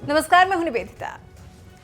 नमस्कार, मैं हूं निवेदिता।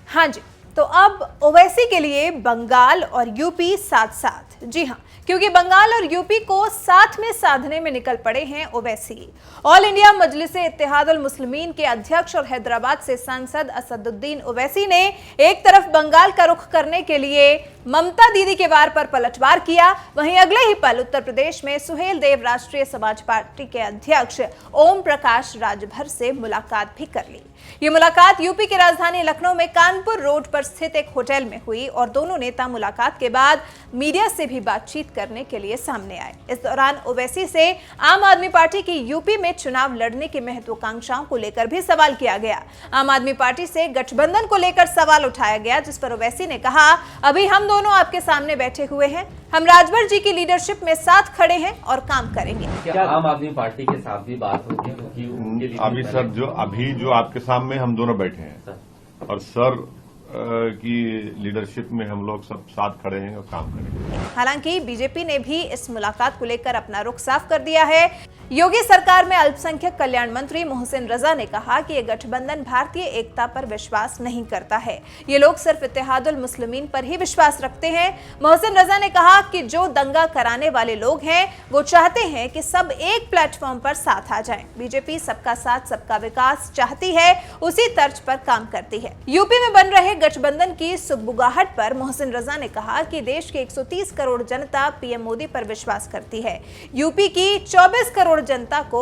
हाँ जी, तो अब ओवैसी के लिए बंगाल और यूपी साथ साथ। जी हाँ, क्योंकि बंगाल और यूपी को साथ में साधने में निकल पड़े हैं ओवैसी। ऑल इंडिया मजलिसे इत्तेहादुल मुस्लिमीन के अध्यक्ष और हैदराबाद से सांसद असदुद्दीन ओवैसी ने एक तरफ बंगाल का रुख करने के लिए ममता दीदी के वार पर पलटवार किया, वहीं अगले ही पल उत्तर प्रदेश में सुहेल देव राष्ट्रीय समाज पार्टी के अध्यक्ष ओम प्रकाश राजभर से मुलाकात भी कर ली। ये मुलाकात यूपी की राजधानी लखनऊ में कानपुर रोड पर स्थित एक होटल में हुई और दोनों नेता मुलाकात के बाद मीडिया से भी बातचीत करने के लिए सामने आए। इस दौरान ओवैसी से आम आदमी पार्टी की यूपी में चुनाव लड़ने की महत्वाकांक्षाओं को लेकर भी सवाल किया गया। आम आदमी पार्टी से गठबंधन को लेकर सवाल उठाया गया, जिस पर ओवैसी ने कहा, अभी हम दोनों आपके सामने बैठे हुए हैं, हम राजभर जी की लीडरशिप में साथ खड़े हैं और काम करेंगे। क्या आम आदमी पार्टी के साथ भी बात होगी? क्योंकि अभी सर जो आपके सामने हम दोनों बैठे हैं और सर की लीडरशिप में हम लोग सब साथ खड़े हैं और काम करेंगे। हालांकि बीजेपी ने भी इस मुलाकात को लेकर अपना रुख साफ कर दिया है। योगी सरकार में अल्पसंख्यक कल्याण मंत्री मोहसिन रजा ने कहा कि ये गठबंधन भारतीय एकता पर विश्वास नहीं करता है, ये लोग सिर्फ इत्तेहादुल मुस्लिमीन पर ही विश्वास रखते हैं। मोहसिन रजा ने कहा कि जो दंगा कराने वाले लोग हैं वो चाहते हैं कि सब एक प्लेटफॉर्म पर साथ आ जाएं। बीजेपी सबका साथ सबका विकास चाहती है, उसी तर्ज पर काम करती है। यूपी में बन रहे गठबंधन की सुगबुगाहट पर मोहसिन रजा ने कहा कि देश के 130 करोड़ जनता पीएम मोदी पर विश्वास करती है। यूपी की 24 करोड़ जनता को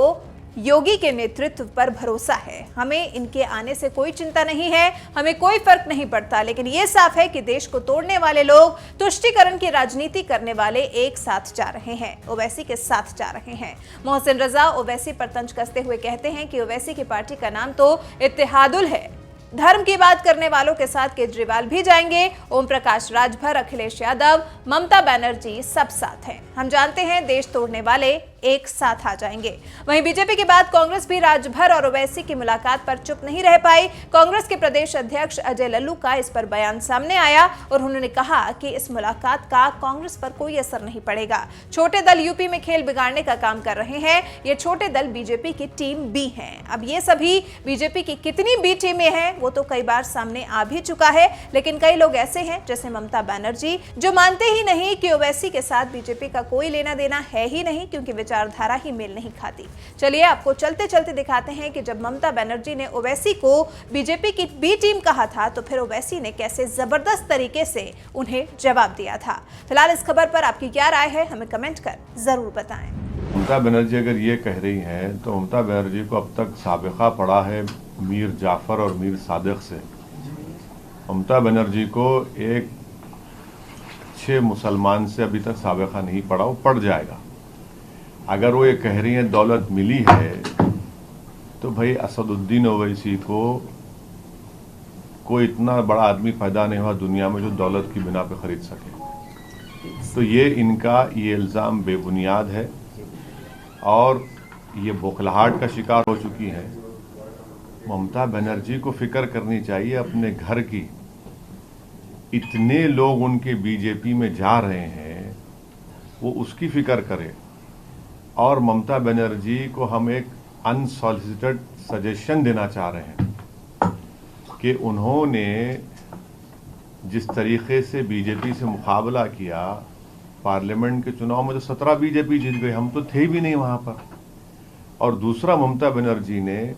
योगी के नेतृत्व पर भरोसा है। हमें इनके आने से कोई चिंता नहीं है, हमें कोई फर्क नहीं पड़ता, लेकिन यह साफ है कि देश को तोड़ने वाले लोग, तुष्टीकरण की राजनीति करने वाले एक साथ जा रहे हैं, ओवैसी के साथ जा रहे हैं। मोहसिन रजा ओवैसी पर तंज कसते हुए कहते हैं कि ओवैसी की पार्टी का नाम तो इत्तेहादुल है, धर्म की बात करने वालों के साथ केजरीवाल भी जाएंगे। ओम प्रकाश राजभर, अखिलेश यादव, ममता बनर्जी सब साथ हैं। हम जानते हैं देश तोड़ने वाले एक साथ आ जाएंगे। वहीं बीजेपी के बाद कांग्रेस भी राजभर और ओवैसी की मुलाकात पर चुप नहीं रह पाई। कांग्रेस के प्रदेश अध्यक्ष अजय लल्लू का इस पर बयान सामने आया और उन्होंने कहा कि इस मुलाकात का कांग्रेस पर कोई असर नहीं पड़ेगा। छोटे दल यूपी में खेल बिगाड़ने का काम कर रहे हैं, ये छोटे दल बीजेपी की टीम बी हैं। अब ये सभी बीजेपी की कितनी बी टीमें हैं वो तो कई बार सामने आ भी चुका है, लेकिन कई लोग ऐसे हैं जैसे ममता बनर्जी जो मानते ही नहीं कि ओवैसी के साथ बीजेपी का कोई लेना देना है ही नहीं, क्योंकि विचारधारा ही मेल नहीं खाती। चलिए आपको चलते चलते दिखाते हैं कि जब ममता बनर्जी ने ओवैसी को बीजेपी की बी टीम कहा था तो फिर ओवैसी ने कैसे जबरदस्त तरीके से उन्हें जवाब दिया था। फिलहाल इस खबर पर आपकी क्या राय है, हमें कमेंट कर जरूर बताएं। ममता बनर्जी अगर ये कह रही हैं तो ममता बनर्जी को अब तक साबिका पड़ा है मीर जाफर और मीर सादिक से। ममता बनर्जी को एक अच्छे मुसलमान से अभी तक साबिका नहीं पड़ा, वो पड़ जाएगा। अगर वो ये कह रही हैं दौलत मिली है तो भाई असदुद्दीन ओवैसी को कोई इतना बड़ा आदमी पैदा नहीं हुआ दुनिया में जो दौलत की बिना पे खरीद सके। तो ये इनका ये इल्ज़ाम बेबुनियाद है और ये बौखलाहट का शिकार हो चुकी है। ममता बनर्जी को फिक्र करनी चाहिए अपने घर की। इतने लोग उनके बीजेपी में जा रहे हैं, वो उसकी फिक्र करें। और ममता बनर्जी को हम एक अनसॉलिसिटेड सजेशन देना चाह रहे हैं कि उन्होंने जिस तरीके से बीजेपी से मुकाबला किया पार्लियामेंट के चुनाव में, तो 17 बीजेपी जीत गए, हम तो थे भी नहीं वहां पर। और दूसरा, ममता बनर्जी ने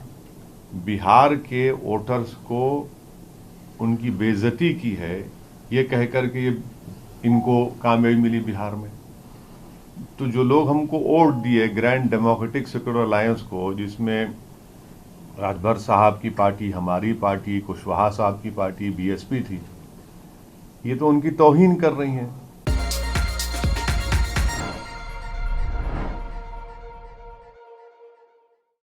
बिहार के वोटर्स को उनकी बेइज्जती की है ये कहकर के ये इनको कामयाबी मिली बिहार में। तो जो लोग हमको वोट दिए ग्रैंड डेमोक्रेटिक सेक्युलर अलायंस को, जिसमें राजभर साहब की पार्टी, हमारी पार्टी, कुशवाहा साहब की पार्टी, बीएसपी थी, ये तो उनकी तौहीन कर रही हैं।